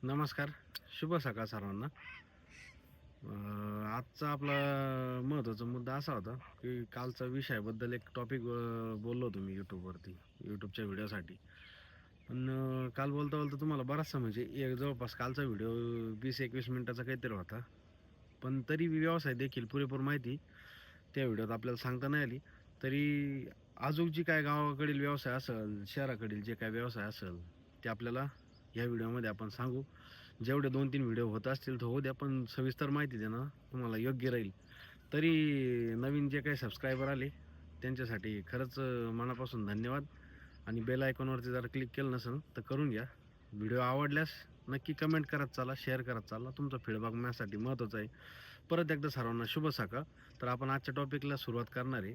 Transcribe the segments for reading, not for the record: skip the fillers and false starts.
नमस्कार. शुभ सकाळ सर्वांना. आजचा आपला महत्त्वाचा मुद्दा असा होता, की कालचा विषयाबद्दल एक टॉपिक बोललो होतो मी YouTubeवरती, YouTubeच्या व्हिडिओसाठी. पण काल बोलता-बोलता तुम्हाला बराचसा म्हणजे एक जवळपास कालचा व्हिडिओ 20-21 मिनिटाचा काहीतरी होता. पण तरी व्यवसाय देखील पुरेपूर माहिती त्या व्हिडिओत आपल्याला सांगता नाही आली. तरी अजून जी काय गावाकडील व्यवसाय असेल, शहराकडील जे काही व्यवसाय असेल, ते आपल्याला या व्हिडिओमध्ये आपण सांगू. जेवढे 2-3 व्हिडिओ होत असतील तर होऊ द्या, पण सविस्तर माहिती देणं तुम्हाला योग्य राहील. तरी नवीन जे काही सबस्क्रायबर आले, त्यांच्यासाठी खरंच मनापासून धन्यवाद आणि बेल आयकॉनवरती जर क्लिक केलं नसेल तर करून घ्या. व्हिडिओ आवडल्यास नक्की कमेंट करत चाला, शेअर करत चाला. तुमचा फीडबॅक माझ्यासाठी महत्त्वाचा आहे. परत एकदा सर्वांना शुभ सकाळ. तर आपण आजच्या टॉपिकला सुरुवात करणार आहे.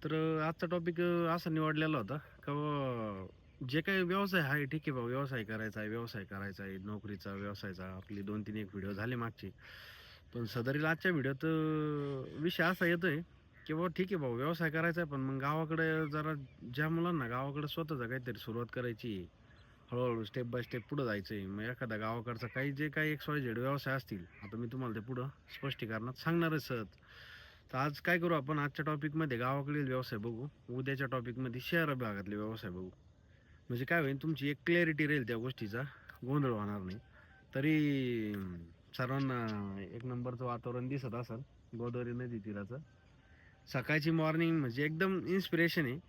तर आजचा टॉपिक असा निवडलेला होता का जे काही व्यवसाय आहे, ठीक आहे बाबा व्यवसाय करायचा आहे, व्यवसाय करायचा आहे, नोकरीचा, व्यवसायाचा आपले 2-3 एक व्हिडिओ झाले मागचे. पण सदरील आजच्या व्हिडिओत विषय असा येतोय, की बाबा ठीक आहे बाबा व्यवसाय करायचा आहे, पण मग गावाकडे जरा ज्या मुलांना गावाकडे स्वतःचं काहीतरी सुरुवात करायची आहे, हळू स्टेप बाय स्टेप पुढं जायचं आहे. मग एखादा गावाकडचा काही जे काही XYZ व्यवसाय असतील, आता मी तुम्हाला ते पुढं स्पष्टीकरणात सांगणारच सहज. तर आज काय करू आपण आजच्या टॉपिकमध्ये गावाकडील व्यवसाय बघू, उद्याच्या टॉपिकमध्ये शहर भागातले व्यवसाय बघू. म्हणजे काय होईल तुमची एक क्लॅरिटी राहील त्या गोष्टीचा, गोंधळ होणार नाही. तरी सर्वांना एक नंबरचं वातावरण दिसत असेल गोदावरी नदी तीराचं. सकाळची मॉर्निंग म्हणजे एकदम इन्स्पिरेशन आहे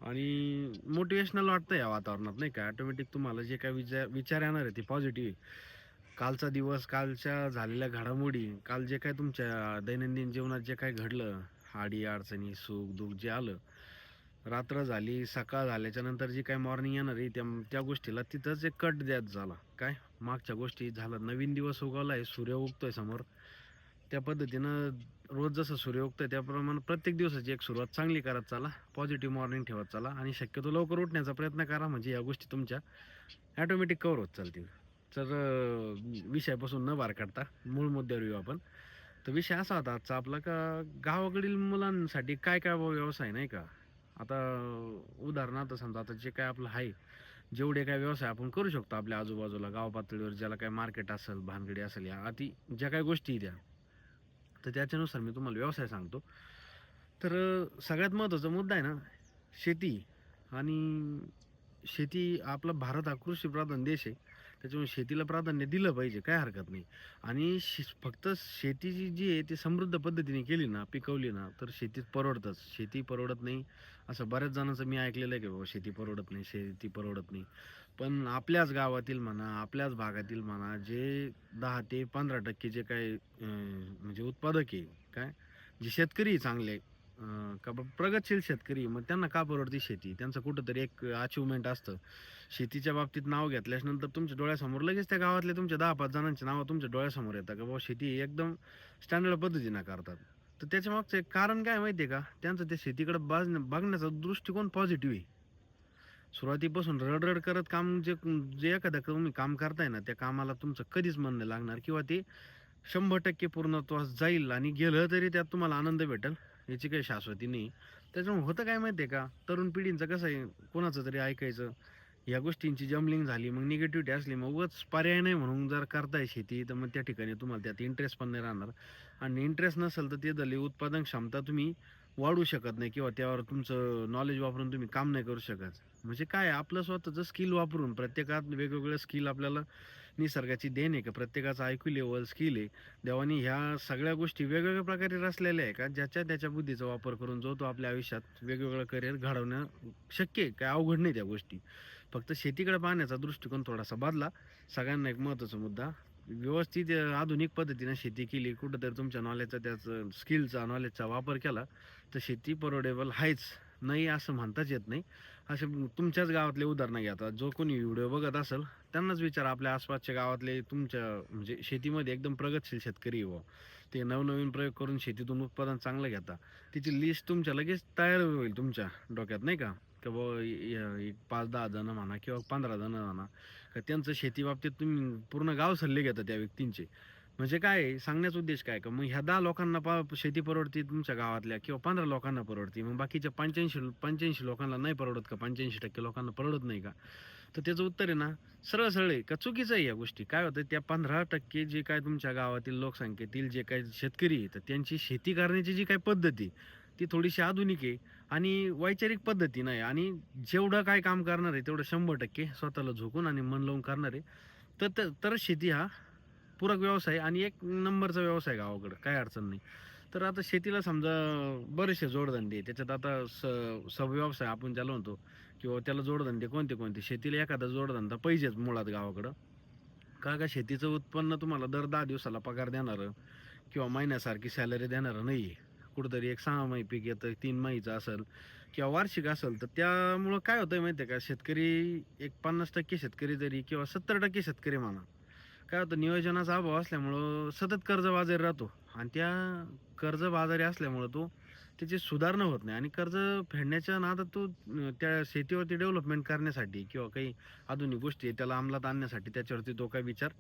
आणि मोटिवेशनल वाटतं या वातावरणात नाही का. ऑटोमॅटिक तुम्हाला जे काही विचार येणार आहे ते पॉझिटिव्ह आहे. कालचा दिवस, कालच्या झालेल्या घडामोडी, काल जे काही तुमच्या दैनंदिन जीवनात जे काही घडलं, अडी-अडचणी, सुख-दुःख जे आलं, रात्र झाली, सकाळ झाल्याच्या नंतर जी काही मॉर्निंग येणार आहे, त्या त्या गोष्टीला तिथंच एक कट द्यायचा झाला. काय? मागच्या गोष्टी झालं. नवीन दिवस उगवला आहे, सूर्य उगतोय समोर. त्या पद्धतीनं रोज जसं सूर्य उगतोय त्याप्रमाणे प्रत्येक दिवसाची एक सुरुवात चांगली करत चाला. पॉझिटिव्ह मॉर्निंग ठेवत चाला आणि शक्यतो लवकर उठण्याचा प्रयत्न करा. म्हणजे या गोष्टी तुमच्या ऑटोमॅटिक कव्हर होत चालतील. तर विषयापासून न बाहेर काढता मूळ मुद्द्यावर येऊ आपण. तर विषय असा होता आजचा आपला का गावाकडील मुलांसाठी काय काय व्यवसाय नाही का. आता उदाहरणार्थ समजा आता जे काय आपलं आहे, जेवढे काही व्यवसाय आपण करू शकतो आपल्या आजूबाजूला गाव पातळीवर ज्याला काही मार्केट असेल, भानगडी असेल, या आधी ज्या काही गोष्टी द्या, तर त्याच्यानुसार मी तुम्हाला व्यवसाय सांगतो. तर सगळ्यात महत्त्वाचा मुद्दा आहे ना, शेती आणि शेती. आपला भारत हा कृषीप्रधान देश आहे. त्याच्यामुळे शेतीला प्राधान्य दिलं पाहिजे, काही हरकत नाही. आणि फक्त शेती जी आहे ती समृद्ध पद्धतीने केली ना, पिकवली ना, तर शेतीत परवडतंच. शेती परवडत नाही, असं बऱ्याच जणांचं मी ऐकलेलं आहे, की बाबा शेती परवडत नाही, शेती परवडत नाही. पण आपल्याच गावातील म्हणा, आपल्याच भागातील म्हणा, जे 10 ते 15% जे काही म्हणजे उत्पादक आहे, काय जे शेतकरी चांगले का प्रगतशील शेतकरी, मग त्यांना का परवडते शेती? त्यांचं कुठेतरी एक अचिव्हमेंट असतं. शेतीच्या बाबतीत नाव घेतल्यानंतर तुमच्या डोळ्यासमोर लगेच त्या गावातल्या तुमच्या 10-5 जणांची नावं तुमच्या डोळ्यासमोर येतात, की बाबा शेती एकदम स्टँडर्ड पद्धतीनं करतात. तर त्याच्यामागचं एक कारण काय माहिती आहे का? त्यांचं त्या शेतीकडे बघण्याचा दृष्टिकोन पॉझिटिव्ह आहे. सुरुवातीपासून रड करत काम जे जे एखादं तुम्ही काम करताय ना, त्या कामाला तुमचं कधीच मन नाही लागणार किंवा ते 100% पूर्णत्वास जाईल आणि गेलं तरी त्यात तुम्हाला आनंद भेटेल, याची काही शाश्वती नाही. त्याच्यामुळे होतं काय माहिती आहे का, तरुण पिढींचं कसं आहे, कोणाचं तरी ऐकायचं. या गोष्टींची जमलिंग झाली, मग निगेटिव्हिटी असली, मग उगाच पर्याय नाही म्हणून जर करताय शेती, तर मग त्या ठिकाणी तुम्हाला त्यात इंटरेस्ट पण नाही राहणार आणि इंटरेस्ट नसेल तर ते झाली उत्पादन क्षमता तुम्ही वाढवू शकत नाही किंवा त्यावर तुमचं नॉलेज वापरून तुम्ही काम नाही करू शकत. म्हणजे काय आपलं स्वतःचं स्किल वापरून प्रत्येकात वेगवेगळं स्किल आपल्याला निसर्गाची देण आहे, का प्रत्येकाचं IQ लेव्हल स्किल आहे. देवानी ह्या सगळ्या गोष्टी वेगवेगळ्या प्रकारे रचलेल्या आहे, का ज्याच्या त्याच्या बुद्धीचा वापर करून जो तो आपल्या आयुष्यात वेगवेगळं करिअर घडवणं शक्य आहे. काय अवघड नाही त्या गोष्टी. फक्त शेतीकडे पाहण्याचा दृष्टिकोन थोडासा बदला. सगळ्यांना एक महत्त्वाचा मुद्दा, व्यवस्थित आधुनिक पद्धतीनं शेती केली, कुठेतरी तुमच्या नॉलेजचा त्याचं स्किलचा नॉलेजचा वापर केला, तर शेती परवडेबल आहेच. नाही असं म्हणताच येत नाही. असे तुमच्याच गावातले उदाहरणं घ्या. आता जो कोणी व्हिडिओ बघत असेल त्यांनाच विचारा, आपल्या आसपासच्या गावातले तुमच्या म्हणजे शेतीमध्ये एकदम प्रगतशील शेतकरी आहे बुवा. ते नवनवीन प्रयोग करून शेतीतून उत्पादन चांगलं घेतात. तिची लिस्ट तुमच्या लगेच तयार होईल तुमच्या डोक्यात नाही का? की बाबा एक 5-10 जणं म्हणा किंवा 15 जणं म्हणा, का त्यांचं शेतीबाबतीत तुम्ही पूर्ण गाव सल्ले घेता त्या व्यक्तींचे. म्हणजे काय आहे, सांगण्याचा उद्देश काय, का मग ह्या 10 लोकांना शेती परवडते तुमच्या गावातल्या किंवा 15 लोकांना परवडते. मग बाकीच्या 85 85 लोकांना नाही परवडत का? 85% लोकांना परवडत नाही का? तर त्याचं उत्तर आहे ना, सरळ सरळ आहे का चुकीचं आहे. या गोष्टी काय होतं, त्या 15% जे काय तुमच्या गावातील लोकसंख्येतील जे काही शेतकरी आहे, तर त्यांची शेती करण्याची जी काही पद्धत आहे ती थोडीशी आधुनिक आहे आणि वैचारिक पद्धती नाही. आणि जेवढं काय काम करणार आहे तेवढं 100% स्वतःला झोकून आणि मन लावून करणार आहे. तरच शेती हा पूरक व्यवसाय आणि एक नंबरचा व्यवसाय गावाकडं, काही अडचण नाही. तर आता शेतीला समजा बरेचसे जोडधंदे आहे. त्याच्यात आता सबव्यवसाय आपण ज्याला म्हणतो किंवा त्याला जोडधंदे कोणते कोणते. शेतीला एखादा जोडधंदा पाहिजेच मुळात गावाकडं. का शेतीचं उत्पन्न तुम्हाला दर 10 दिवसाला पगार देणारं किंवा महिन्यासारखी सॅलरी देणारं नाही आहे. कुठेतरी एक 6 पीक येतं, 3 असेल किंवा वार्षिक असेल, तर त्यामुळं काय होतंय माहिती आहे का, शेतकरी एक 50% शेतकरी तरी किंवा 70% शेतकरी म्हणा, काय होतं नियोजनाचा अभाव असल्यामुळं सतत कर्जबाजारी राहतो आणि त्या कर्जबाजारी असल्यामुळं त्याची सुधारणा होत नाही आणि कर्ज फेडण्याच्या नादात त्या शेतीवरती डेव्हलपमेंट करण्यासाठी किंवा काही आधुनिक गोष्टी आहे त्याला अंमलात आणण्यासाठी त्याच्यावरती तो काही विचार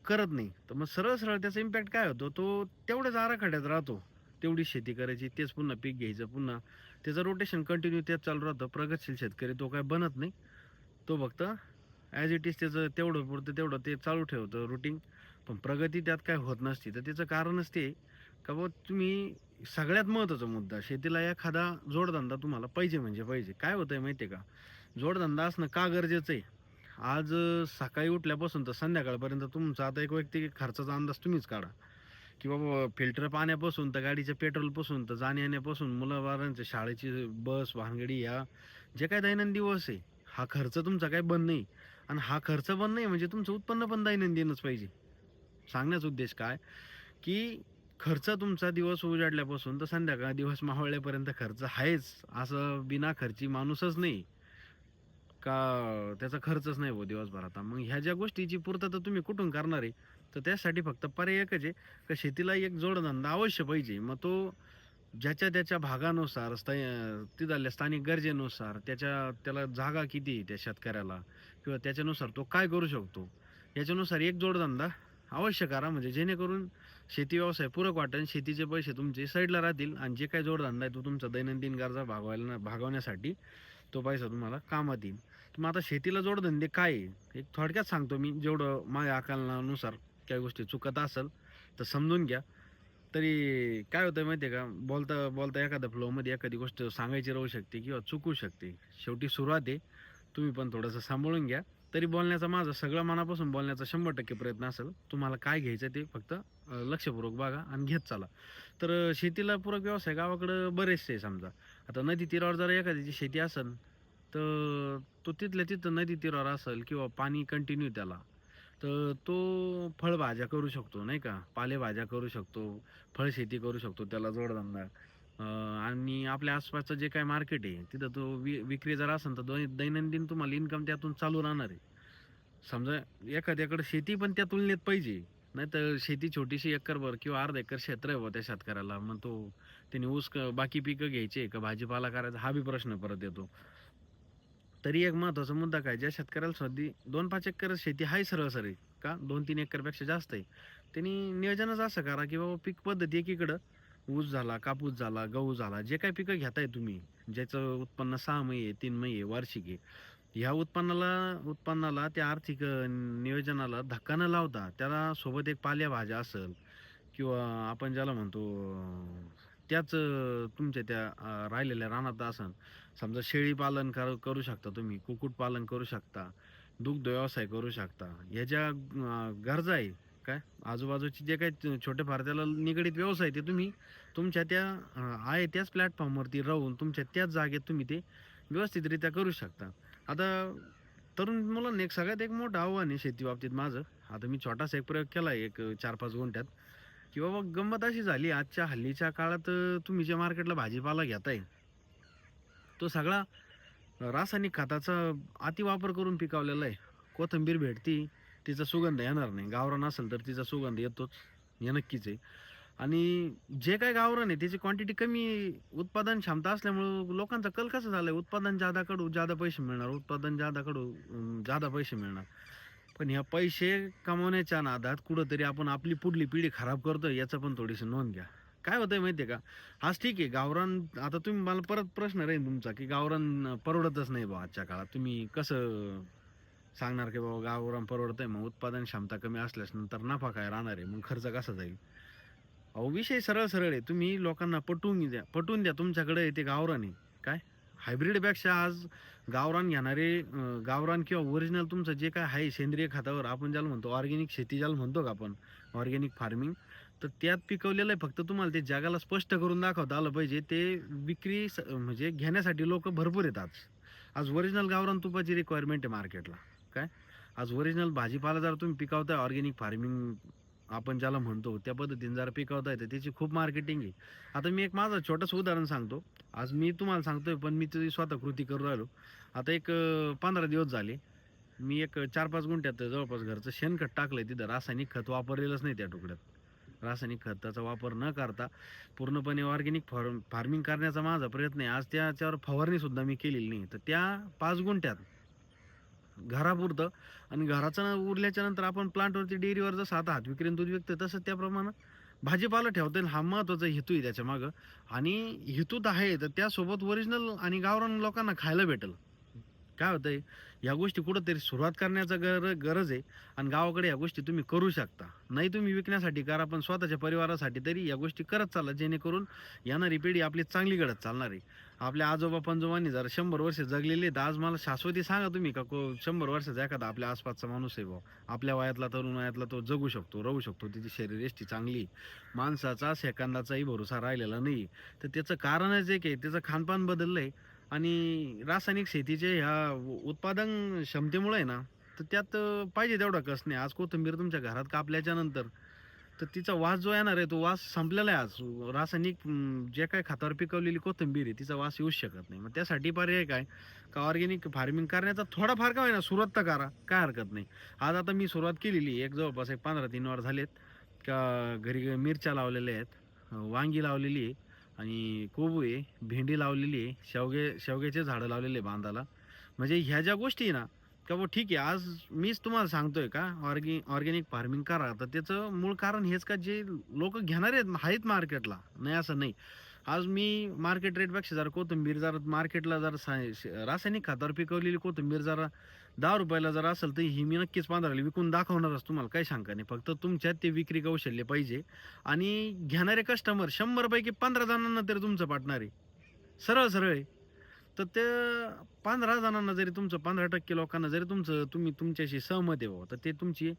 करत नाही. तर मग सरळ सरळ त्याचा इम्पॅक्ट काय होतो, तो तेवढ्याच आराखड्यात राहतो. तेवढी शेती करायची, तेच पुन्हा पीक घ्यायचं, पुन्हा त्याचं रोटेशन कंटिन्यू तेच चालू राहतं. प्रगतशील शेतकरी तो काय बनत नाही. तो फक्त ॲज इट इज त्याचं तेवढं पुरतं तेवढं ते चालू ठेवतं रुटीन. पण प्रगती त्यात काय होत नसते. तर त्याचं कारणच ते का बुवा तुम्ही सगळ्यात महत्त्वाचा मुद्दा, शेतीला एखादा जोडधंदा तुम्हाला पाहिजे म्हणजे पाहिजे. काय होतंय माहिती आहे का? जोडधंदा असणं का गरजेचं आहे? आज सकाळी उठल्यापासून तर संध्याकाळपर्यंत तुमचा आता एक वैयक्तिक खर्चाचा अंदाज तुम्हीच काढा, की बाबा फिल्टर पाण्यापासून तर गाडीच्या पेट्रोलपासून तर जाण्या-येण्यापासून मुलाबाळांच्या शाळेची बस, भानगडी ह्या जे काही दैनंदिन दिवस आहे, हा खर्च तुमचा काही बंद नाही. आणि हा खर्च बंद नाही म्हणजे तुमचं उत्पन्न पण दैनंदिनच पाहिजे. सांगण्याचा उद्देश काय, की खर्च तुमचा दिवस उजाडल्यापासून तर संध्याकाळ दिवस मावळल्यापर्यंत खर्च आहेच. असं बिना खर्ची माणूसच नाही. का त्याचा खर्चच नाही हो दिवसभराचा. मग ह्या ज्या गोष्टीची पूर्तता तुम्ही कुठून करणार आहे? तर त्यासाठी फक्त पर्याय एकच आहे, का शेतीला एक जोडधंदा अवश्य पाहिजे. मग तो ज्याच्या त्याच्या भागानुसार तिथल्या स्थानिक गरजेनुसार त्याला जागा किती आहे त्या शेतकऱ्याला किंवा त्याच्यानुसार तो काय करू शकतो, याच्यानुसार एक जोडधंदा अवश्य करा. म्हणजे जेणेकरून शेती व्यवसाय पूरक वाटेल, शेतीचे पैसे तुमचे साईडला राहतील आणि जे काही जोडधंदा आहे तो तुमचा दैनंदिन गरजा भागवण्यासाठी तो पैसा तुम्हाला कामात येईल. तर मग आता शेतीला जोडधंदे काय आहे? एक थोडक्यात सांगतो मी, जेवढं माझ्या आकलनानुसार काही गोष्टी चुकत असेल तर समजून घ्या. तरी काय होतं माहिती आहे का, बोलता बोलता एखाद्या फ्लोमध्ये एखादी गोष्ट सांगायची राहू शकते किंवा चुकू शकते. शेवटी सुरुवात आहे. तुम्ही पण थोडंसं सांभाळून घ्या. तरी बोलण्याचा माझा सगळं मनापासून बोलण्याचा 100% प्रयत्न असेल. तुम्हाला काय घ्यायचं ते फक्त लक्षपूर्वक बघा आणि घेत चाला. तर शेतीला पूरक व्यवसाय गावाकडं बरेचसे आहे समजा. आता नदी तीरावर जर एखाद्याची शेती असेल, तर तो तिथल्या तिथं नदी तीरावर असेल किंवा पाणी कंटिन्यू त्याला, तर तो फळभाज्या करू शकतो नाही का, पालेभाज्या करू शकतो, फळशेती करू शकतो त्याला जोडधंदा. आणि आपल्या आसपासचं जे काही मार्केट आहे तिथं तो विक्री जर असेल तर दैनंदिन तुम्हाला इन्कम त्यातून चालू राहणार आहे. समजा एखाद्याकडे शेती पण त्या तुलनेत पाहिजे. नाहीतर शेती छोटीशी एकरभर किंवा अर्धा एकर क्षेत्र आहे बुवा त्या शेतकऱ्याला. मग त्याने बाकी पिकं घ्यायचे का भाजीपाला करायचा हा बी प्रश्न परत येतो. तरी एक महत्त्वाचा मुद्दा काय, ज्या शेतकऱ्याला सध्या 2-5 एकर शेती आहे सरसरी, का 2-3 एकरपेक्षा जास्त आहे, त्यांनी नियोजनच असं करा की बाबा पीक पद्धती एकीकडं ऊस झाला, कापूस झाला, गहू झाला, जे काही पिकं घेताय तुम्ही, ज्याचं उत्पन्न 6 महिने, 3 महिने, वार्षिक आहे. ह्या उत्पन्नाला त्या आर्थिक नियोजनाला धक्का न लावता त्याला सोबत एक पालेभाज्या असेल किंवा आपण ज्याला म्हणतो त्याच तुमच्या त्या राहिलेल्या रानात असन. समजा शेळी पालन करू शकता तुम्ही, कुक्कुटपालन करू शकता, दुग्ध व्यवसाय करू शकता. ह्या ज्या गरजा आहे काय, आजूबाजूचे जे काही छोटेफार त्याला निगडीत व्यवसाय ते तुम्ही तुमच्या त्या आहे त्याच प्लॅटफॉर्मवरती राहून तुमच्या त्याच जागेत तुम्ही ते व्यवस्थितरित्या करू शकता. आता तरुण मुलांना एक सगळ्यात एक मोठं आव्हान आहे शेती बाबतीत माझं. आता मी छोटासा एक प्रयोग केला आहे एक 4-5 गुंठ्यात, की बाबा गंमत अशी झाली आजच्या हल्लीच्या काळात तुम्ही जे मार्केटला भाजीपाला घेताय, तो सगळा रासायनिक खताचा अतिवापर करून पिकवलेला आहे. कोथिंबीर भेटती, तिचा सुगंध येणार नाही. गावरान असेल तर तिचा सुगंध येतोच, हे नक्कीच आहे. आणि जे काही गावरान आहे त्याची क्वांटिटी कमी, उत्पादन क्षमता असल्यामुळं लोकांचा कल कसा झालाय, उत्पादन जादा कडू जादा पैसे मिळणार, उत्पादन जादा कडू जादा पैसे मिळणार. पण ह्या पैसे कमवण्याच्या नादात कुठेतरी आपण आपली पुढली पिढी खराब करतोय याचं पण थोडीशी नोंद घ्या. काय होतंय माहिती आहे का? आज ठीक आहे गावरान, आता तुम्ही मला परत प्रश्न राहील तुमचा, की गावरान परवडतच नाही बुवा आजच्या काळात. तुम्ही कसं सांगणार की बाबा गावरान परवडतंय, मग उत्पादन क्षमता कमी असल्यास नंतर नफा काय राहणार आहे, मग खर्च कसा जाईल. अहो विषय सरळ सरळ आहे. तुम्ही लोकांना पटवून द्या तुमच्याकडे ते गावरान आहे. काय हायब्रिडपेक्षा आज गावरान घेणारे गावरान किंवा ओरिजिनल तुमचं जे काय आहे सेंद्रिय खतावर आपण ज्याला म्हणतो ऑर्गॅनिक शेती ज्याला म्हणतो का आपण, ऑर्गॅनिक फार्मिंग, तर त्यात पिकवलेलं आहे. फक्त तुम्हाला ते जगाला स्पष्ट करून दाखवता आलं पाहिजे. ते म्हणजे घेण्यासाठी लोक भरपूर आहेत आज. आज ओरिजिनल गावरान तुपाची रिक्वायरमेंट आहे मार्केटला. काय आज ओरिजिनल भाजीपाला जर तुम्ही पिकवताय ऑर्गॅनिक फार्मिंग आपण ज्याला म्हणतो त्या पद्धतीने जर पिकवता येतं त्याची खूप मार्केटिंग आहे. आता मी एक माझं छोटंसं उदाहरण सांगतो. आज मी तुम्हाला सांगतोय पण मी तुझी स्वतः कृती करून राहिलो. आता एक 15 दिवस झाले. मी एक 4-5 गुंठ्यात जवळपास घरचं शेणखत टाकलंय. तिथं रासायनिक खत वापरलेलंच नाही त्या तुकड्यात. रासायनिक खताचा वापर न करता पूर्णपणे ऑर्गॅनिक फार्मिंग करण्याचा माझा प्रयत्न आहे. आज त्याच्यावर फवारणी सुद्धा मी केलेली नाही. तर त्या 5 गुंठ्यात घरापुरतं आणि घराचं उरल्याच्या नंतर आपण प्लांटवरती डेअरीवर जसं आता हात विक्रीन दूध विकतं तसं त्याप्रमाणे भाजीपाला ठेवता येईल. हा महत्त्वाचा हेतू आहे त्याच्या मागं. आणि हेतू तर आहे, तर त्यासोबत ओरिजिनल आणि गावरान लोकांना खायला भेटेल. काय होतंय, या गोष्टी कुठंतरी सुरुवात करण्याचा गरज आहे. आणि गावाकडे या गोष्टी तुम्ही करू शकता. नाही तुम्ही विकण्यासाठी करा, पण स्वतःच्या परिवारासाठी तरी या गोष्टी करत चाला, जेणेकरून येणारी पिढी आपली चांगली घडत चालणार आहे. आपल्या आजोबा पंजोबांनी जर 100 वर्ष जगलेले आहेत, आज मला शाश्वती सांगा तुम्ही का 100 वर्षाचा एखादा आपल्या आसपासचा माणूस आहे बुवा, आपल्या वयातला तरुण वयातला तो जगू शकतो, राहू शकतो, त्याची शरीरयष्टी चांगली, माणसाचा सेकंदाचाही भरोसा राहिलेला नाही. तर त्याचं कारणच एक आहे, त्याचं खानपान बदललंय. आणि रासायनिक शेतीचे ह्या उत्पादन क्षमतेमुळे आहे ना, तर त्यात पाहिजे तेवढा कस नाही. आज कोथिंबीर तुमच्या घरात कापल्याच्या नंतर तर तिचा वास जो येणार आहे तो वास संपलेला आहे आज. रासायनिक जे काही खतावर पिकवलेली कोथिंबीर आहे तिचा वास येऊच शकत नाही. मग त्यासाठी पर्याय काय, का ऑर्गॅनिक फार्मिंग करण्याचा थोडाफार का होईना सुरुवात तर करा, काय हरकत नाही. आज आता मी सुरुवात केलेली आहे. एक जवळपास एक 15-3 वर झालेत का घरी मिरच्या लावलेल्या आहेत, वांगी लावलेली आहे आणि कोबू आहे, भेंडी लावलेली आहे, शेवग्याचे झाडं लावलेले आहे बांधाला. म्हणजे ह्या ज्या गोष्टी आहे ना, का बुवा ठीक आहे, आज मीच तुम्हाला सांगतोय का ऑर्गॅनिक फार्मिंग करा. तर त्याचं मूळ कारण हेच का जे लोकं घेणारे आहेत मार्केटला, नाही असं नाही. आज मी मार्केट रेटपेक्षा जर कोथिंबीर जर मार्केटला जर रासायनिक खतावर पिकवलेली कोथिंबीर जर ₹10 जर असेल, तर ही मी नक्कीच 15ला विकून दाखवणारच तुम्हाला, काही शंका नाही. फक्त तुमच्यात ते विक्री कौशल्य पाहिजे आणि घेणारे कस्टमर 100 पैकी 15 जणांना तरी तुमचं पटणार आहे. सरळ सरळ आहे. तर ते 15 जणांना जरी तुमचं 15% लोकांना जरी तुम्ही तुमच्याशी सहमत आहे बाबा, तर ते तुमची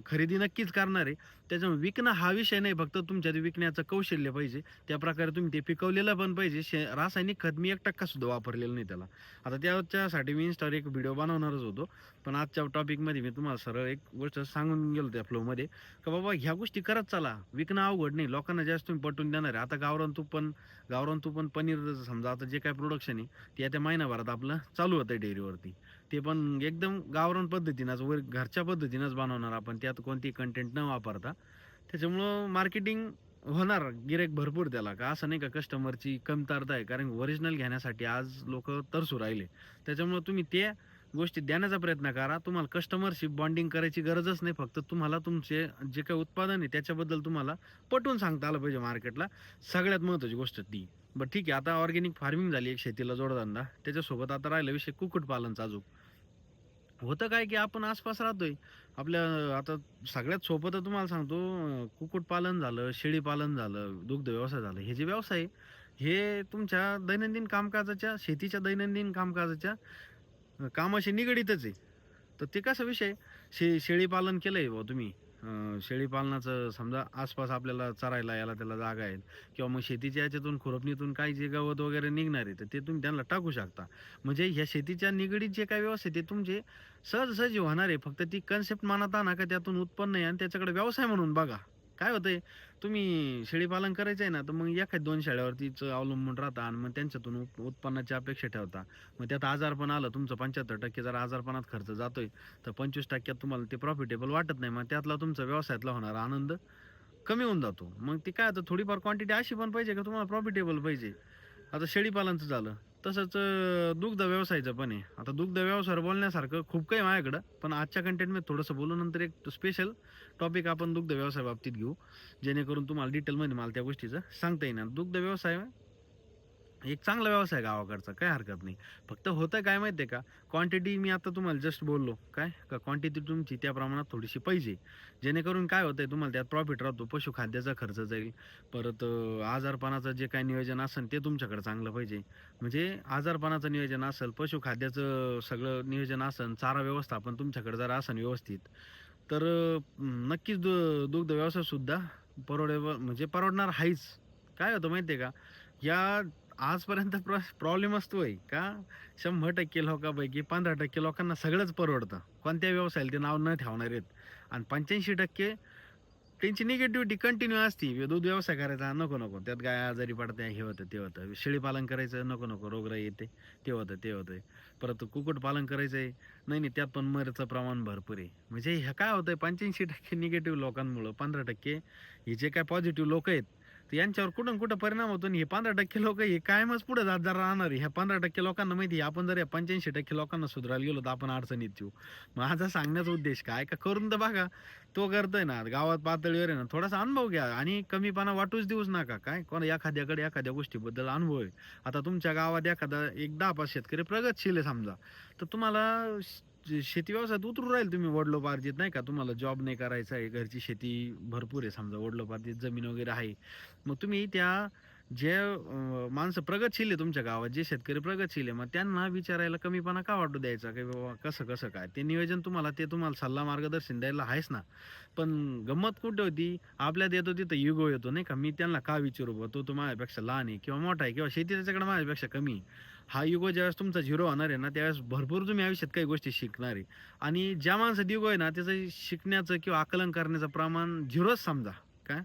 खरेदी नक्कीच करणार आहे. त्याच्यामुळे विकणं हा विषय नाही, फक्त तुमच्यात विकण्याचं कौशल्य पाहिजे. त्याप्रकारे तुम्ही ते पिकवलेलं पण पाहिजे. रासायनिक खत मी 1% सुद्धा वापरलेलं नाही त्याला. आता त्याच्यासाठी मी Instaवर एक व्हिडिओ बनवणारच होतो. पण आजच्या टॉपिकमध्ये मी तुम्हाला सरळ एक गोष्ट सांगून गेलो त्या फ्लोमध्ये, की बाबा ह्या गोष्टी करत चला. विकणं अवघड नाही. लोकांना जास्त तुम्ही पटवून देणार आहे. आता गावरान तूप पण पनीर समजा आता जे काही प्रोडक्शन आहे ते आता महिनाभरात आपलं चालू होतं डेअरीवरती. ते पण एकदम गावरान पद्धतीनंच घरच्या पद्धतीनंच बनवणार आपण, त्यात कोणती कंटेंट न वापरता. त्याच्यामुळं मार्केटिंग होणार, गिऱ्हाईक भरपूर त्याला. का असं नाही का कस्टमरची कमतरता आहे, कारण ओरिजिनल घेण्यासाठी आज लोकं तरसू राहिले. त्याच्यामुळं तुम्ही त्या गोष्टी देण्याचा प्रयत्न करा. तुम्हाला कस्टमरशी बॉन्डिंग करायची गरजच नाही. फक्त तुम्हाला तुमचे जे काही उत्पादन आहे त्याच्याबद्दल तुम्हाला पटवून सांगता आलं पाहिजे मार्केटला. सगळ्यात महत्त्वाची गोष्ट ती. बरं ठीक आहे, आता ऑर्गॅनिक फार्मिंग झाली एक शेतीला जोडधंदा. त्याच्यासोबत आता राहिला विषय कुक्कुटपालनचा अजून. होतं काय की आपण आसपास राहतोय. आपल्या आता सगळ्यात सोपं तर तुम्हाला सांगतो, कुक्कुटपालन झालं, शेळीपालन झालं, दुग्ध व्यवसाय झालं. हे जे व्यवसाय आहे, हे तुमच्या दैनंदिन कामकाजाच्या, शेतीच्या दैनंदिन कामकाजाच्या कामाशी निगडीतच आहे. तर ते कसा विषय, शेळीपालन केलंय बुवा तुम्ही. शेळीपालनाचं समजा आसपास आपल्याला चरायला याला त्याला जागा आहे किंवा मग शेतीच्या याच्यातून खुरपणीतून काही जे गवत वगैरे निघणार आहे, तर ते तुम्ही त्यांना टाकू शकता. म्हणजे ह्या शेतीच्या निगडीत जे काही व्यवसाय ते तुमचे सहजासहजी होणार आहे. फक्त ती कन्सेप्ट मनात आणा का त्यातून उत्पन्न आहे आणि त्याच्याकडे व्यवसाय म्हणून बघा. काय होतंय, तुम्ही शेळीपालन करायचं आहे ना, तर मग एखाद 2 शेळ्यावरतीच अवलंबून राहता आणि मग त्यांच्यातून उत्पन्नाची अपेक्षा ठेवता. मग त्यात आजारपण आलं, तुमचं 75% जर आजारपणात खर्च जातोय, तर 25% तुम्हाला ते प्रॉफिटेबल वाटत नाही. मग त्यातला तुमचा व्यवसायातला होणारा आनंद कमी होऊन जातो. मग ते काय होतं, थोडीफार क्वांटिटी अशी पण पाहिजे का तुम्हाला प्रॉफिटेबल पाहिजे. आता शेळीपालनचं झालं. तसंच दुग्ध व्यवसायाचं पण आहे. आता दुग्ध व्यवसायावर बोलण्यासारखं खूप काही आहे माझ्याकडं. पण आजच्या कंटेंटमध्ये थोडंसं बोलू, नंतर एक स्पेशल टॉपिक आपण दुग्ध व्यवसाय बाबतीत घेऊ. जेणेकरून तुम्हाला डिटेलमध्ये मला त्या गोष्टीचं सांगता येणार. दुग्ध व्यवसाय एक चांगला व्यवसाय गावाकडचा, काही हरकत नाही. फक्त होतं काय माहिती आहे का, क्वांटिटी मी आता तुम्हाला जस्ट बोललो काय, का क्वांटिटी तुमची त्या प्रमाणात थोडीशी पाहिजे. जेणेकरून काय होतंय तुम्हाला त्यात प्रॉफिट राहतो, पशुखाद्याचा खर्च जाईल, परत आजारपणाचं जे काही नियोजन असेल ते तुमच्याकडे चांगलं पाहिजे. म्हणजे आजारपणाचं नियोजन असेल, पशुखाद्याचं सगळं नियोजन असेल, चारा व्यवस्थापन तुमच्याकडे जर असेल व्यवस्थित, तर नक्कीच दुग्ध व्यवसायसुद्धा परवडेबल म्हणजे परवडणार आहेच. काय होतं माहिती आहे का, या आजपर्यंत प्रॉब्लेम असतोय का 100% लोकांपैकी 15% लोकांना सगळंच परवडतं. कोणत्या व्यवसायाला ते नाव न ठेवणार आहेत. आणि 85% त्यांची निगेटिव्हिटी कंटिन्यू असते. दूध व्यवसाय करायचा नको नको, त्यात गाय आजारी पडते, हे होतं ते होतं. शेळीपालन करायचं नको नको, रोगराई येते, ते होतं ते होतंय. परत कुक्कुटपालन करायचंय, नाही नाही त्यात पण मरचं प्रमाण भरपूर आहे. म्हणजे ह्या काय होतंय 85% निगेटिव्ह लोकांमुळं 15% हे जे काय पॉझिटिव्ह लोक आहेत, तर यांच्यावर कुठं कुठं परिणाम होतो. आणि हे 15% लोक हे कायमच पुढे जात जरा राहणार आहे. ह्या 15% लोकांना माहिती आहे, आपण जर या 85% लोकांना सुधारायला गेलो तर आपण अडचणीत येऊ. माझा सांगण्याचा उद्देश काय, का करून तर बघा. तो करतोय ना गावात पातळीवर आहे ना, थोडासा अनुभव घ्या आणि कमीपणा वाटूच देऊच नका. काय कोणा एखाद्याकडे एखाद्या गोष्टीबद्दल अनुभव आहे. आता तुमच्या गावात एखादा एक 10-5 शेतकरी प्रगतशील आहे समजा, तर तुम्हाला शेती व्यवसायात उतरू राहील. तुम्ही वडिलोपार्जित नाही का, तुम्हाला जॉब नाही करायचा आहे, घरची शेती भरपूर आहे समजा, वडिलोपार्जित जमीन वगैरे आहे. मग तुम्ही त्या जे माणसं प्रगतशील आहे तुमच्या गावात, जे शेतकरी प्रगतशील आहे, मग त्यांना विचारायला कमीपणा का वाटू द्यायचा, की बाबा कसं कसं काय ते नियोजन तुम्हाला, ते तुम्हाला सल्ला मार्गदर्शन द्यायला आहेच ना. पण गंमत कुठे होती, आपल्यात येतो तिथं युगो येतो नाही का, मी त्यांना का विचारू बा, तो माझ्यापेक्षा लहान आहे किंवा मोठा आहे किंवा शेती त्याच्याकडे माझ्यापेक्षा कमी आहे. हा युगो ज्यावेळेस तुमचा झिरो होणार आहे ना, त्यावेळेस भरपूर तुम्ही आयुष्यात काही गोष्टी शिकणार आहे. आणि ज्या माणसात युगो आहे ना, त्याचं शिकण्याचं किंवा आकलन करण्याचं प्रमाण झिरोच समजा. काय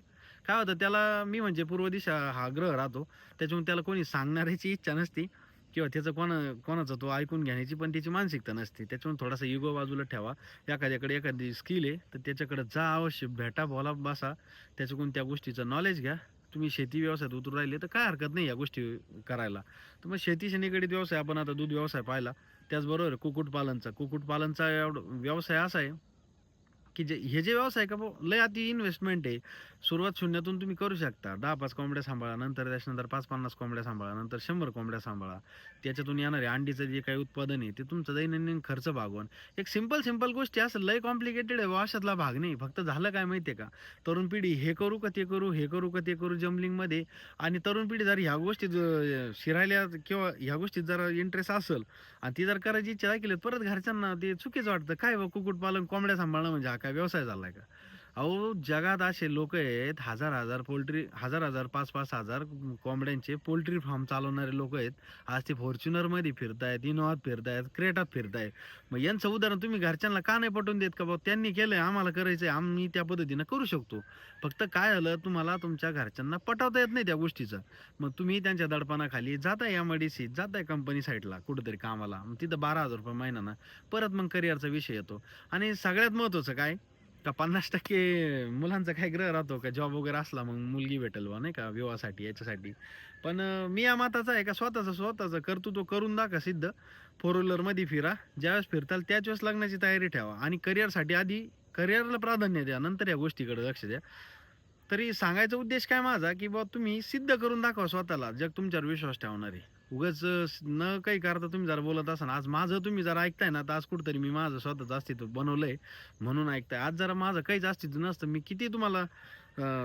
काय होतं त्याला, मी म्हणजे पूर्व दिशा हा ग्रह राहतो, त्याच्यामुळे त्याला कोणी सांगण्याची इच्छा नसती किंवा त्याचं कोणाचा तो ऐकून घेण्याची पण त्याची मानसिकता नसते. त्याच्यामुळे थोडासा युगो बाजूला ठेवा. एखाद्याकडे एखादी स्किल आहे तर त्याच्याकडे जा, अवश्य भेटा, बोला, बसा, त्याच्याकडून त्या गोष्टीचं नॉलेज घ्या. तुम्ही शेती व्यवसायात उतरू राहिले तर काय हरकत नाही या गोष्टी करायला. तर मग शेतीशी निगडीत व्यवसाय, आपण आता दूध व्यवसाय पाहिला, त्याचबरोबर कुक्कुटपालनचा एवढा व्यवसाय असा आहे की हे जे व्यवसाय का भाऊ, लय अति इन्व्हेस्टमेंट आहे. सुरुवात शून्यातून तुम्ही करू शकता. 10-5 कोंबड्या सांभाळा, नंतर त्याच्यानंतर 5-50 कोंबड्या सांभाळा, नंतर 100 कोंबड्या सांभाळा. त्याच्यातून येणारे अंडीचं जे काही उत्पादन आहे ते तुमचं दैनंदिन खर्च भागवून. एक सिंपल गोष्टी असं लय कॉम्प्लिकेटेड आहे बुवा, अशातला भाग नाही. फक्त झालं काय माहिती आहे का, तरुण पिढी हे करू का ते करू, हे करू का ते करू जम्बलिंगमध्ये. आणि तरुण पिढी जर ह्या गोष्टीत शिरायला किंवा ह्या गोष्टीत जरा इंटरेस्ट असेल आणि ती जर करायची इच्छा केली, परत घरच्यांना ते चुकीचं वाटतं. काय बा कुक्कुटपालन, कोंबड्या सांभाळणं म्हणजे हा काय व्यवसाय झालाय का? अहो जगात असे लोक आहेत, हजार पोल्ट्री, हजार 5,000 कोंबड्यांचे पोल्ट्री फार्म चालवणारे लोक आहेत. आज ते फॉर्च्युनरमध्ये फिरतायत, इनोव्हात फिरतायत, क्रेटात फिरतायत. मग यांचं उदाहरण तुम्ही घरच्यांना का नाही पटवून देत का बाबा, त्यांनी केलंय आम्हाला करायचंय, आम्ही त्या पद्धतीनं करू शकतो. फक्त काय झालं, तुम्हाला तुमच्या घरच्यांना पटवता येत नाही त्या गोष्टीचं. मग तुम्ही त्यांच्या दडपणाखाली जाताय एम-आय-डी-सीत, जाताय कंपनी साईडला कुठेतरी कामाला, मग तिथं 12,000 रुपये महिना ना, परत मग करिअरचा विषय येतो. आणि सगळ्यात महत्त्वाचं काय, का 50% मुलांचा काय ग्रह राहतो का जॉब वगैरे असला मग मुलगी भेटेल बा नाही का विवाहासाठी याच्यासाठी. पण मी या मताचा आहे का, स्वतःचं कर्तृत्व करून दाखवा सिद्ध. फोर व्हीलरमध्ये फिरा, ज्यावेळेस फिरताल त्याच वेळेस लग्नाची तयारी ठेवा आणि करिअरसाठी आधी करिअरला प्राधान्य द्या, नंतर या गोष्टीकडे लक्ष द्या. तरी सांगायचा उद्देश काय माझा, की बुवा तुम्ही सिद्ध करून दाखवा स्वतःला, जग तुमच्यावर विश्वास ठेवणार आहे. उगाच न काही करता तुम्ही जरा बोलत असाल, आज माझं तुम्ही जरा ऐकताय ना, तर आज कुठेतरी मी माझं स्वतःचं अस्तित्व बनवलंय म्हणून ऐकताय. आज जरा माझं काहीच अस्तित्व नसतं, मी किती तुम्हाला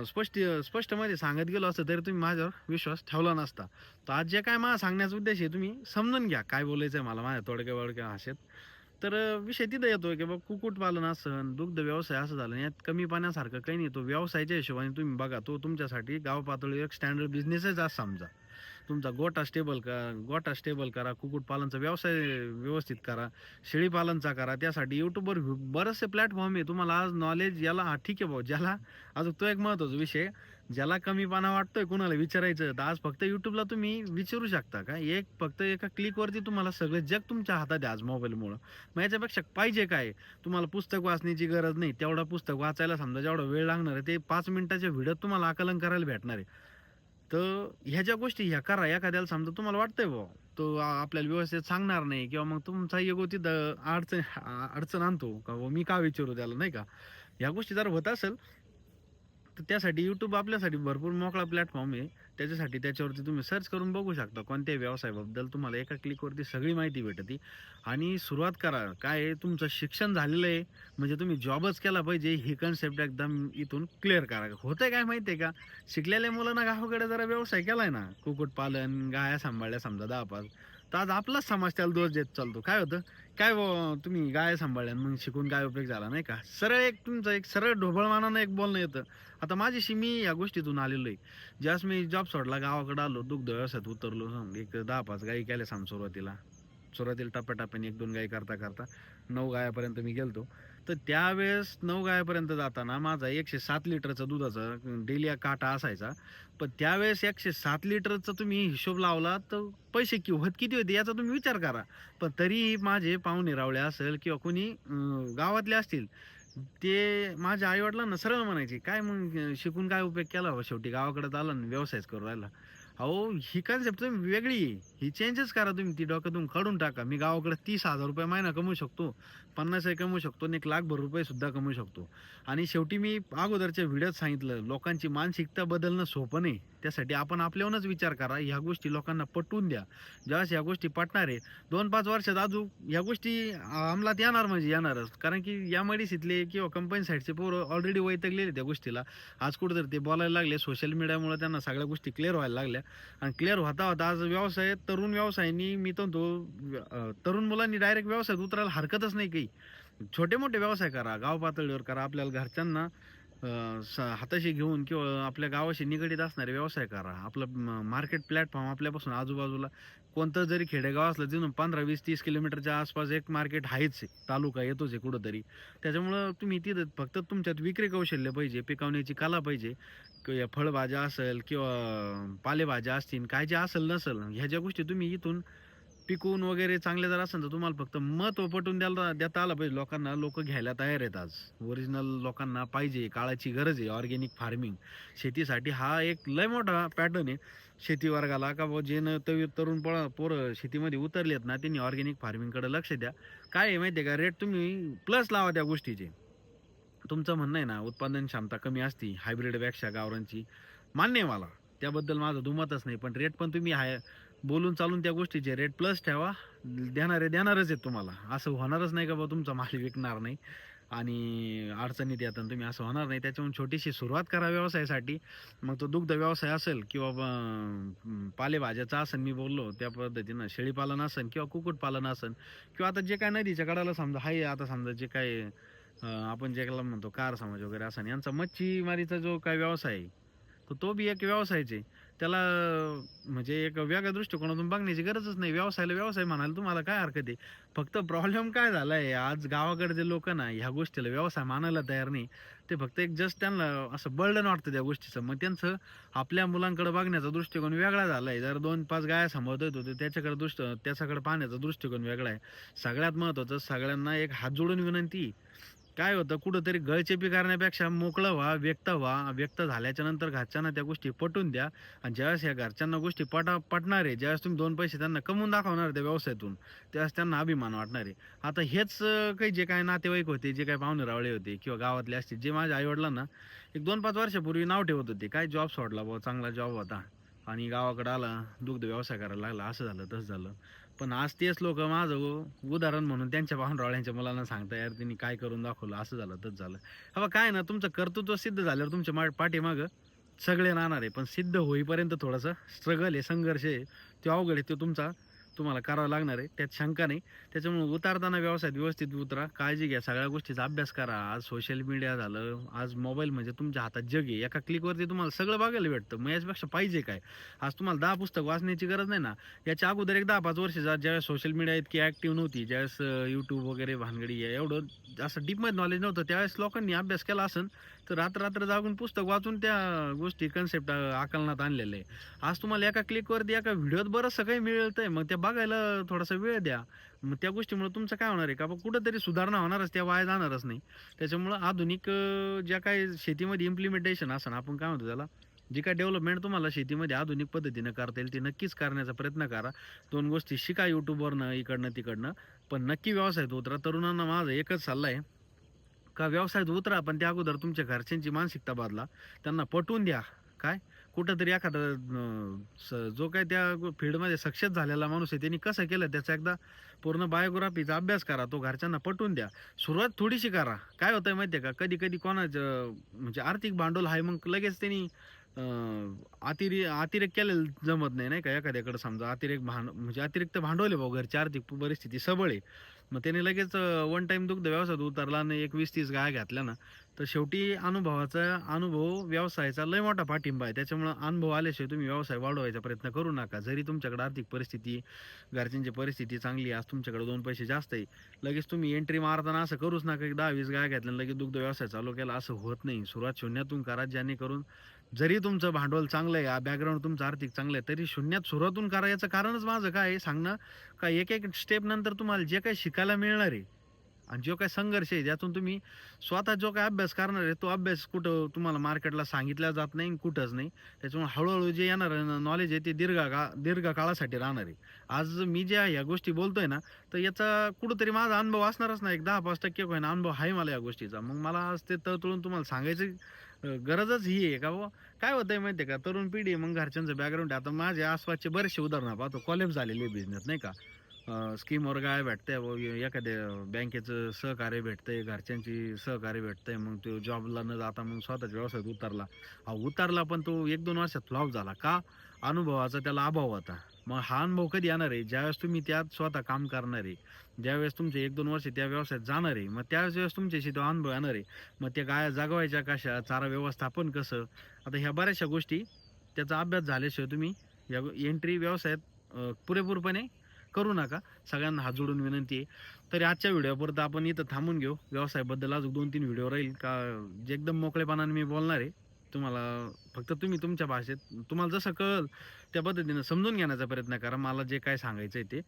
स्पष्टमध्ये सांगत गेलो असतं तरी तुम्ही माझ्यावर विश्वास ठेवला नसता. तर आज जे काय मला सांगण्याचा उद्देश आहे, तुम्ही समजून घ्या काय बोलायचं आहे मला माझ्या तोडक्या भाषेत. तर विषय तिथं येतो की बाबा कुक्कुटपालन असन, दुग्ध व्यवसाय असं झालं, यात कमी पाण्यासारखं काही नाही. तो व्यवसायाच्या हिशोबाने तुम्ही बघा, तो तुमच्यासाठी गाव पातळीवर एक स्टँडर्ड बिझनेसच आज समजा. तुमचा गोटा स्टेबल करा, कुक्कुटपालनचा व्यवसाय व्यवस्थित करा, शेळीपालनचा करा. त्यासाठी यूट्यूबवर बरेचसे प्लॅटफॉर्म आहे. तुम्हाला आज नॉलेज याला हा ठीक आहे भाऊ, ज्याला अजून तो एक महत्त्वाचा विषय, ज्याला कमीपणा वाटतोय कुणाला विचारायचं, तर आज फक्त यूट्यूबला तुम्ही विचारू शकता. का एक फक्त एका क्लिकवरती तुम्हाला सगळं जग तुमच्या हातात आहे आज मोबाईलमुळं. मग याच्यापेक्षा पाहिजे काय, तुम्हाला पुस्तक वाचण्याची गरज नाही. तेवढा पुस्तक वाचायला समजा जेवढा वेळ लागणार आहे, ते 5 मिनिटाच्या व्हिडिओत तुम्हाला आकलन करायला भेटणार आहे. तर ह्या ज्या गोष्टी ह्या करा. एखाद्याला समजा तुम्हाला वाटतंय बुवा, तो आपल्याला व्यवस्थित सांगणार नाही किंवा मग तुमचा इगो तिथं अडचण आणतो का बुवा, मी का विचारू त्याला नाही का. ह्या गोष्टी जर होत असेल तर त्यासाठी यूट्यूब आपल्यासाठी भरपूर मोकळा प्लॅटफॉर्म आहे. त्याच्यासाठी त्याच्यावरती तुम्ही सर्च करून बघू शकता कोणत्याही व्यवसायाबद्दल तुम्हाला एका क्लिकवरती सगळी माहिती भेटते. आणि सुरुवात करा. काय आहे, तुमचं शिक्षण झालेलं आहे म्हणजे तुम्ही जॉबच केला पाहिजे ही कन्सेप्ट एकदम इथून क्लिअर करा. होतंय काय माहिती आहे का, शिकलेल्या मुलांना गावाकडे जरा व्यवसाय केलाय ना, कुक्कुटपालन, गाया सांभाळल्या समजा 10-5, तर आज आपलाच समाज त्याला दोष देत चालतो. काय होतं, काय बुवा तुम्ही गाय सांभाळल्या मग शिकून काय उपयोग झाला नाही का? सरळ एक तुमचं एक सरळ ढोबळमानानं एक बोलणं येतं. आता माझ्याशी मी या गोष्टीतून आलेलो आहे. ज्यावेळेस मी जॉब सोडला, गावाकडे आलो, दुग्ध व्यवसायात उतरलो. एक 10-5 गायी केल्या सुरुवातीला. सुरुवातीला टप्प्याटप्प्याने 1-2 गायी करता करता 9 गायापर्यंत मी गेलतो. तर त्यावेळेस 9 गायापर्यंत जाताना माझा 107 लिटरचा दुधाचा डेली काटा असायचा. पण त्यावेळेस 107 लिटरचा तुम्ही हिशोब लावला तर पैसे किती होते याचा तुम्ही विचार करा. पण तरीही माझे पाहुणे रावळे असेल किंवा कोणी गावातले असतील, ते माझ्या आई-वडिलांना सरळ म्हणायचे, "काय मग शिकून काय उपयोग केला हो? शेवटी गावाकडे आला आणि व्यवसायच करू राहिला." अहो, ही कन्सेप्ट तुम्ही वेगळी आहे. ही चेंजच करा तुम्ही. ती डोक्यातून काढून टाका. मी गावाकडे ₹30,000 महिना कमवू शकतो, 50,000 कमवू शकतो आणि ₹1,00,000 सुद्धा कमवू शकतो. आणि शेवटी मी अगोदरच्या व्हिडिओत सांगितलं, लोकांची मानसिकता बदलणं सोपं नाही. त्यासाठी आपण आपल्याहूनच विचार करा. ह्या गोष्टी लोकांना पटवून द्या. ज्यावेळेस ह्या गोष्टी पटणार आहे, 2-5 वर्षात अजून ह्या गोष्टी अंमलात येणार म्हणजे येणारच. कारण की या मेडिसिनले किंवा कंपनी साईडचे पोरं ऑलरेडी वैतागलेले त्या गोष्टीला. आज कुठेतरी ते बोलायला लागले. सोशल मीडियामुळे त्यांना सगळ्या गोष्टी क्लिअर व्हायला लागल्या. आणि क्लिअर होता होता आज व्यवसाय तरुण व्यवसायानी मी तर तरुण मुलांनी डायरेक्ट व्यवसायात उतरायला हरकतच नाही काही. छोटे मोठे व्यवसाय करा, गाव पातळीवर करा. आपल्याला घरच्यांना हाताशी घेऊन किंवा आपल्या गावाशी निगडीत असणारे व्यवसाय करा. आपलं मार्केट प्लॅटफॉर्म आपल्यापासून आजूबाजूला कोणतं जरी खेडेगाव असलं तिथून 15-20-30 किलोमीटरच्या आसपास एक मार्केट आहेच आहे. तालुका येतोच आहे कुठंतरी. त्याच्यामुळं तुम्ही तिथं फक्त तुमच्यात विक्री कौशल्य पाहिजे, पिकवण्याची कला पाहिजे. किंवा फळभाज्या असेल किंवा पालेभाज्या असतील, काय जे असेल नसेल ह्या ज्या गोष्टी तुम्ही इथून पिकवून वगैरे चांगले जर असेल तर तुम्हाला फक्त महत्त्व पटवून देता आलं पाहिजे लोकांना. लोक घ्यायला तयार आहेत आज. ओरिजिनल लोकांना पाहिजे, काळाची गरज आहे ऑर्गेनिक फार्मिंग. शेतीसाठी हा एक लय मोठा पॅटर्न आहे शेती वर्गाला, का बुवा जे न तरुण पोरं शेतीमध्ये उतरले आहेत ना, त्यांनी ऑर्गेनिक फार्मिंगकडे लक्ष द्या. काय आहे माहिती आहे का, रेट तुम्ही प्लस लावा त्या गोष्टीचे. तुमचं म्हणणं आहे ना, उत्पादन क्षमता कमी असती हायब्रिडपेक्षा गावरानची, मान्य आहे मला. त्याबद्दल माझं दुमतच नाही. पण रेट पण तुम्ही बोलून चालून त्या गोष्टीचे रेट प्लस ठेवा. देणारच आहेत तुम्हाला. असं होणारच नाही का बा तुमचा माल विकणार नाही आणि अडचणीत येतात तुम्ही, असं होणार नाही. त्याच्यामुळे छोटीशी सुरुवात करा व्यवसायासाठी. मग तो दुग्ध व्यवसाय असेल किंवा पालेभाज्याचा असेल, मी बोललो त्या पद्धतीनं शेळीपालन असेल किंवा कुक्कुटपालन असेल किंवा आता जे काय नदीच्या कडाला समजा आहे, आता समजा जे काय आपण ज्याला म्हणतो कार समाज वगैरे असा यांचा मच्छीमारीचा जो काय व्यवसाय आहे, तर तो बी एक व्यवसायच आहे. त्याला म्हणजे एक वेगळ्या दृष्टिकोनातून बघण्याची गरजच नाही. व्यवसायाला व्यवसाय म्हणायला तुम्हाला काय हरकत आहे. फक्त प्रॉब्लेम काय झालाय, आज गावाकडचे लोक ना ह्या गोष्टीला व्यवसाय मानायला तयार नाही. ते फक्त एक जस्ट त्यांना असं बर्डन वाटतं त्या गोष्टीचं. मग त्यांचं आपल्या मुलांकडे बघण्याचा दृष्टिकोन वेगळा झालाय. जर 2-5 गाया सांभाळत होते त्याच्याकडे पाहण्याचा दृष्टिकोन वेगळा आहे. सगळ्यात महत्त्वाचं, सगळ्यांना एक हात जोडून विनंती, काय होतं कुठंतरी गळचेपी करण्यापेक्षा मोकळं व्हा, व्हा. व्यक्त झाल्याच्या नंतर घरच्यांना त्या गोष्टी पटवून द्या. आणि ज्यावेळेस या घरच्यांना गोष्टी पटणार आहे, ज्यावेळेस तुम्ही 2 पैसे त्यांना कमवून दाखवणार त्या व्यवसायातून, त्यावेळेस त्यांना अभिमान वाटणार आहे. आता हेच काही जे काही नातेवाईक होते, जे काही पाहुणे रावळे होते किंवा गावातले असतील, जे माझ्या आईवडिलांना एक 2-5 वर्षापूर्वी नाव ठेवत होते, काय जॉब सोडला बुवा, चांगला जॉब होता आणि गावाकडे आला, दुग्ध व्यवसाय करायला लागला, असं झालं तसं झालं. पण आज तेच लोक माझं उदाहरण म्हणून त्यांच्या पाहुणरावळ्यांच्या मुलांना सांगता, यार त्यांनी काय करून दाखवलं, असं झालं तसं झालं. हा काय ना, तुमचं कर्तृत्व सिद्ध झाल्यावर तुमच्या पाठीमागं सगळे राहणार आहे. पण सिद्ध होईपर्यंत थोडंसं स्ट्रगल आहे, संघर्ष आहे, तो अवघड आहे, तो तुम्हाला करावं लागणार आहे, त्यात शंका नाही. त्याच्यामुळे उतारताना व्यवसायात व्यवस्थित उतरा, काळजी घ्या, सगळ्या गोष्टीचा अभ्यास करा. आज सोशल मीडिया झालं, आज मोबाईल म्हणजे तुमच्या हातात जग आहे. एका क्लिकवरती तुम्हाला सगळं बघायला भेटतं. मग याच्यापेक्षा पाहिजे काय. आज तुम्हाला 10 पुस्तक वाचण्याची गरज नाही ना. याच्या अगोदर एक 10-5 वर्ष ज्यावेळेस सोशल मीडिया इतकी ॲक्टिव्ह नव्हती, ज्यावेळेस यूट्यूब वगैरे भानगडी एवढं असं डीपमध्ये नॉलेज नव्हतं, त्यावेळेस लोकांनी अभ्यास केला असेल तर रात्र जागून पुस्तक वाचून त्या गोष्टी कन्सेप्ट आकलनात आणलेलं आहे. आज तुम्हाला एका क्लिकवरती एका व्हिडिओत बरंचसं काही मिळतंय. मग त्या बघायला थोडासा वेळ द्या. मग त्या गोष्टीमुळे तुमचं काय होणार आहे का, कुठंतरी सुधारणा होणारच, त्या वाया जाणारच नाही. त्याच्यामुळं आधुनिक ज्या काही शेतीमध्ये इम्प्लिमेंटेशन असं आपण काय म्हणतो त्याला, जी काय डेव्हलपमेंट तुम्हाला शेतीमध्ये आधुनिक पद्धतीनं करता येईल ती नक्कीच करण्याचा प्रयत्न करा. 2 गोष्टी शिका यूट्यूबवरनं, इकडनं तिकडनं. पण नक्की व्यवसायात उतरा. तरुणांना माझा एकच सल्ला आहे, का व्यवसायात उतरा, पण त्या अगोदर तुमच्या घरच्यांची मानसिकता बदला, त्यांना पटवून द्या. काय कुठंतरी एखादा जो काय त्या फील्डमध्ये सक्सेस झालेला माणूस आहे त्यांनी कसं केलं त्याचा एकदा पूर्ण बायोग्राफीचा अभ्यास करा, तो घरच्यांना पटवून द्या. सुरुवात थोडीशी करा. काय होतंय माहिती आहे का, कधी कधी कोणाचं म्हणजे आर्थिक भांडवल आहे, मग लगेच त्यांनी अतिरेक केलेलं जमत नाही, नाही का. एखाद्याकडे समजा म्हणजे अतिरिक्त भांडवल आहे भाऊ, घरची आर्थिक परिस्थिती सबळ आहे, मग त्याने लगेच वन टाइम दुग्ध व्यवसायात उतरला आणि एक 20-30 गाय घातल्या ना, तर शेवटी अनुभव व्यवसायाचा लय मोठा पाठिंबा आहे. त्याच्यामुळं अनुभव आल्याशिवाय तुम्ही व्यवसाय वाढवायचा प्रयत्न करू नका. जरी तुमच्याकडे आर्थिक परिस्थिती, घरच्यांची परिस्थिती चांगली आहे, आज तुमच्याकडे 2 पैसे जास्त आहे, लगेच तुम्ही एंट्री मारताना असं करूच नका की 10-20 गाय घातल्या लगेच दुग्ध व्यवसाय चालू केला. असं होत नाही. सुरुवात शून्यातून करा, जेणेकरून जरी तुमचं भांडवल चांगलं आहे, बॅकग्राऊंड तुमचं आर्थिक चांगलं आहे, तरी शून्यात सुरुवातून करा. याचं कारणच माझं काय आहे सांगणं, का एक एक स्टेप नंतर तुम्हाला जे काही शिकायला मिळणार आहे आणि जो काही संघर्ष आहे, ज्यातून तुम्ही स्वतः जो काही अभ्यास करणार आहे, तो अभ्यास कुठं तुम्हाला मार्केटला सांगितला जात नाही, कुठंच नाही. त्याच्यामुळे हळूहळू जे येणार नॉलेज आहे ते दीर्घकाळासाठी राहणार आहे. आज मी ज्या ह्या गोष्टी बोलतोय ना, तर याचा कुठंतरी माझा अनुभव असणारच नाही. एक 10-5% होईना अनुभव आहे मला या गोष्टीचा. मग मला आज ते तळतळून तुम्हाला सांगायची गरजच ही आहे का बाबा, काय होतंय माहिती आहे का, तरुण पिढी मग घरच्यांचं बॅकग्राऊंड आता माझ्या आसपासचे बरेचसे उदाहरणं पाहतो, कॉलेज झालेले बिझनेस नाही का, स्कीमवर काय भेटतंय, एखाद्या बँकेचं सहकार्य भेटतंय, घरच्यांची सहकार्य भेटतंय, मग तो जॉबला न जाता मग स्वतःच्या व्यवसायात उतरला. हा उतरला, पण तो 1-2 वर्षात फ्लॉप झाला का, अनुभवाचा त्याला अभाव होता. मग हा अनुभव कधी येणार आहे, ज्यावेळेस तुम्ही त्यात स्वतः काम करणार आहे, ज्यावेळेस तुमचे 1-2 वर्ष त्या व्यवसायात जाणार आहे, मग त्याच वेळेस तुमच्याशी तो अनुभव येणार आहे. मग त्या गाया जगवायच्या कशा, चारा व्यवस्थापन कसं, आता ह्या बऱ्याचशा गोष्टी त्याचा अभ्यास झाल्याशिवाय तुम्ही या एंट्री व्यवसायात पुरेपूरपणे करू नका. सगळ्यांना हात जोडून विनंती आहे. तरी आजच्या व्हिडिओपर्यंत आपण इथं थांबून घेऊ. व्यवसायाबद्दल अजून 2-3 व्हिडिओ राहील का, जे एकदम मोकळेपणाने मी बोलणार आहे. तुम्हाला फक्त तुम्ही तुमच्या भाषेत तुम्हाला जसं कळेल त्या पद्धतीनं समजून घेण्याचा प्रयत्न करा, मला जे काय सांगायचं आहे ते.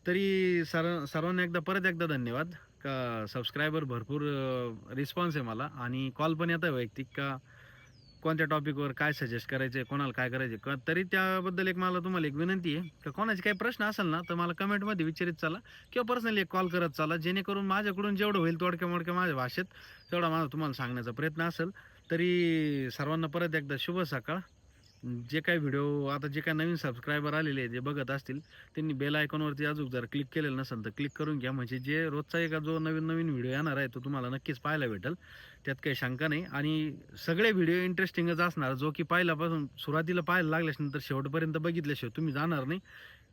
तरी सर्वांना परत एकदा धन्यवाद. का सबस्क्रायबर भरपूर रिस्पॉन्स आहे मला, आणि कॉल पण येत आहे वैयक्तिक, का कोणत्या टॉपिकवर काय सजेस्ट करायचे, कोणाला काय करायचे का. तरी त्याबद्दल मला तुम्हाला एक विनंती आहे, का कोणाचे काही प्रश्न असेल ना, तर मला कमेंटमध्ये विचारित चला किंवा पर्सनली एक कॉल करत चला, जेणेकरून माझ्याकडून जेवढं होईल तोडक्या मोडक्या माझ्या भाषेत तेवढा माझा तुम्हाला सांगण्याचा प्रयत्न असेल. तरी सर्वांना परत एकदा शुभ सकाळ. जे काही व्हिडिओ आता जे काही नवीन सबस्क्रायबर आलेले आहे, जे बघत असतील, त्यांनी बेल आयकॉनवरती अजून जर क्लिक केलेलं नसेल तर क्लिक करून घ्या, म्हणजे जे रोजचा एक जो नवीन नवीन व्हिडिओ येणार आहे तो तुम्हाला नक्कीच पाहायला भेटेल, त्यात काही शंका नाही. आणि सगळे व्हिडिओ इंटरेस्टिंगच असणार. जो की पहिल्यापासून सुरुवातीला पाहायला लागल्यास नंतर शेवटपर्यंत बघितल्याशिवाय तुम्ही जाणार नाही,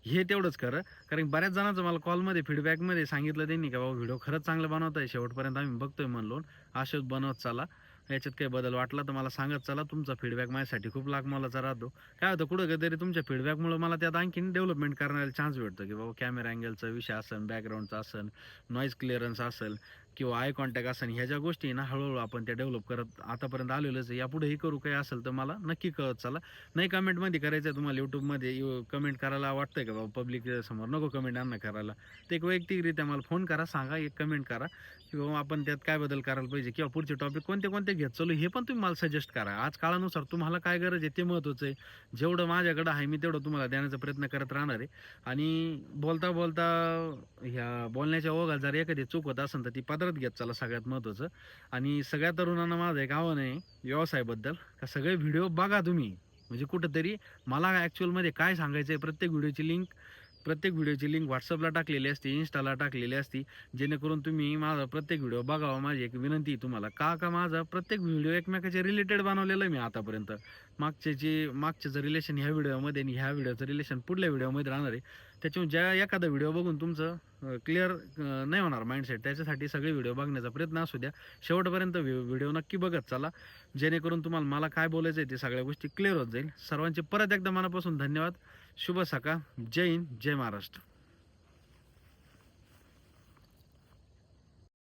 हे तेवढंच खरं. कारण बऱ्याच जणांचं मला कॉलमध्ये फीडबॅकमध्ये सांगितलं त्यांनी, का बाबा व्हिडिओ खरंच चांगला बनवत आहे, शेवटपर्यंत आम्ही बघतोय म्हणलो, असेच बनवत चाला. याच्यात काही बदल वाटला तर मला सांगत चला. तुमचा फीडबॅक माझ्यासाठी खूप मोलाचा राहतो. काय होतं, कुठं कधीतरी तुमच्या फीडबॅकमुळे मला त्यात आणखीन डेव्हलपमेंट करण्याला चान्स भेटतो, की बाबा कॅमेरा अँगलचा विषय असेल, बॅकग्राऊंडचा असेल, नॉईज क्लिअरन्स असेल, किंवा आय कॉन्टॅक्ट असेल, ह्या ज्या गोष्टी ना हळूहळू आपण त्या डेव्हलप करत आतापर्यंत आलेलोच आहे. यापुढेही करू, काही असेल तर मला नक्की कळत चला. नाही कमेंटमध्ये करायचं आहे तुम्हाला, यूट्यूबमध्ये कमेंट करायला वाटतंय का बाबा पब्लिक समोर नको कमेंट आणणं करायला, ते एक वैयक्तिकरित्या मला फोन करा, सांगा, एक कमेंट करा, किंवा आपण त्यात काय बदल करायला पाहिजे, किंवा पुढचे टॉपिक कोणते कोणते घेत चालू हे पण तुम्ही मला सजेस्ट करा. आज काळानुसार तुम्हाला काय गरज आहे ते महत्त्वाचं आहे. जेवढं माझ्याकडं आहे मी तेवढं तुम्हाला देण्याचा प्रयत्न करत राहणार आहे. आणि बोलता बोलता ह्या बोलण्याच्या ओघात जर एखादी चूक होत असेल तर ती पदरात घेत चला, सगळ्यात महत्त्वाचं. आणि सगळ्या तरुणांना माझं एक आव्हान आहे व्यवसायाबद्दल, का सगळे व्हिडिओ बघा तुम्ही, म्हणजे कुठंतरी मला ॲक्च्युअलमध्ये काय सांगायचं आहे, प्रत्येक व्हिडिओची लिंक व्हॉट्सअपला टाकलेली असते, इन्स्टाला टाकलेली असते, जेणेकरून तुम्ही माझा प्रत्येक व्हिडिओ बघावा. माझी एक विनंती आहे तुम्हाला, का माझा प्रत्येक व्हिडिओ एकमेकाच्या रिलेटेड बनवलेलं आहे मी आतापर्यंत. मागच्याचं रिलेशन ह्या व्हिडिओमध्ये आणि ह्या व्हिडिओचं रिलेशन पुढल्या व्हिडिओमध्ये राहणार आहे. त्याच्यामुळे ज्या एखादा व्हिडिओ बघून तुमचं क्लिअर नाही होणार माइंडसेट, त्याच्यासाठी सगळे व्हिडिओ बघण्याचा प्रयत्न असू द्या. शेवटपर्यंत व्हिडिओ नक्की बघत चला, जेणेकरून तुम्हाला मला काय बोलायचं आहे ते सगळ्या गोष्टी क्लिअर होत जाईल. सर्वांचे परत एकदा मनापासून धन्यवाद. शुभ सकाळ. जय हिंद, जय महाराष्ट्र.